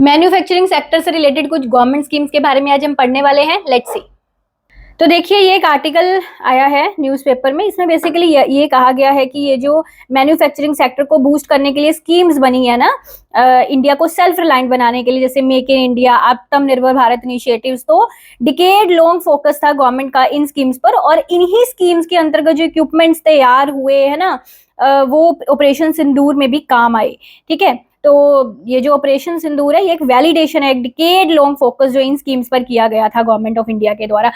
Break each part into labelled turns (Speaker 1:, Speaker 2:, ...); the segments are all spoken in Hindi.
Speaker 1: मैन्युफैक्चरिंग सेक्टर से रिलेटेड कुछ गवर्नमेंट स्कीम्स के बारे में आज हम पढ़ने वाले हैं। Let's see. तो देखिए, ये एक आर्टिकल आया है न्यूज़पेपर में। इसमें बेसिकली ये कहा गया है कि ये जो मैन्युफैक्चरिंग सेक्टर को बूस्ट करने के लिए स्कीम्स बनी है ना, इंडिया को सेल्फ रिलायंट बनाने के लिए, जैसे मेक इन इंडिया, आत्मनिर्भर भारत इनिशिएटिव्स, तो डिकेड लॉन्ग फोकस था गवर्नमेंट का इन स्कीम्स पर। और इन्हीं स्कीम्स के अंतर्गत जो इक्विपमेंट्स तैयार हुए है ना, वो ऑपरेशन सिंदूर में भी काम आए। ठीक है, तो ये जो ऑपरेशन सिंदूर है, ये एक वैलिडेशन है, एक डिकेड लॉन्ग फोकस जो इन स्कीम्स पर किया गया था गवर्नमेंट ऑफ इंडिया के द्वारा।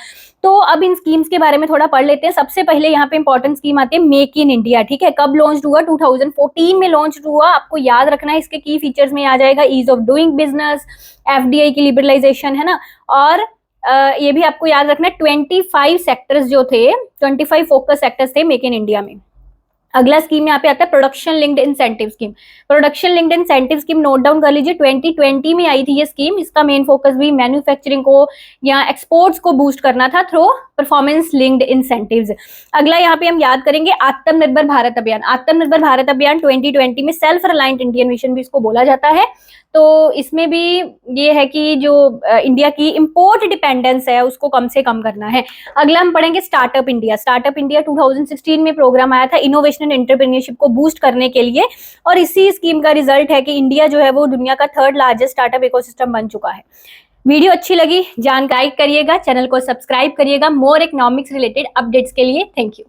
Speaker 1: तो अब इन स्कीम्स के बारे में थोड़ा पढ़ लेते हैं। सबसे पहले यहाँ पे इंपॉर्टेंट स्कीम आती है मेक इन इंडिया। ठीक है, कब लॉन्च हुआ? 2014 में लॉन्च हुआ। आपको याद रखना है, इसके की फीचर्स में आ जाएगा ease of doing business, FDI की लिबरलाइजेशन, है ना। और ये भी आपको याद रखना है, 25 सेक्टर्स जो थे, 25 फोकस सेक्टर्स थे मेक इन इंडिया में। अगला स्कीम यहाँ पे आता है production linked incentive scheme. Production linked incentive scheme note down कर लीजिए, 2020 में आई थी ये स्कीम। इसका मेन फोकस भी मैन्युफैक्चरिंग को या एक्सपोर्ट्स को बूस्ट करना था थ्रू परफॉर्मेंस लिंक्ड इंसेंटिव्स। अगला यहाँ पे हम याद करेंगे आत्मनिर्भर भारत अभियान। आत्मनिर्भर भारत अभियान 2020 में सेल्फ रिलायंट इंडियन मिशन भी इसको बोला जाता है। तो इसमें भी ये है कि जो इंडिया की इंपोर्ट डिपेंडेंस है उसको कम से कम करना है। अगला हम पढ़ेंगे स्टार्टअप इंडिया। स्टार्टअप इंडिया 2016 में प्रोग्राम आया था इनोवेशन एंड एंटरप्रेन्योरशिप को बूस्ट करने के लिए। और इसी स्कीम का रिजल्ट है कि इंडिया जो है वो दुनिया का 3rd लार्जेस्ट स्टार्टअप इकोसिस्टम बन चुका है। वीडियो अच्छी लगी, जानकारी करिएगा, चैनल को सब्सक्राइब करिएगा मोर इकोनॉमिक्स रिलेटेड अपडेट्स के लिए। Thank you.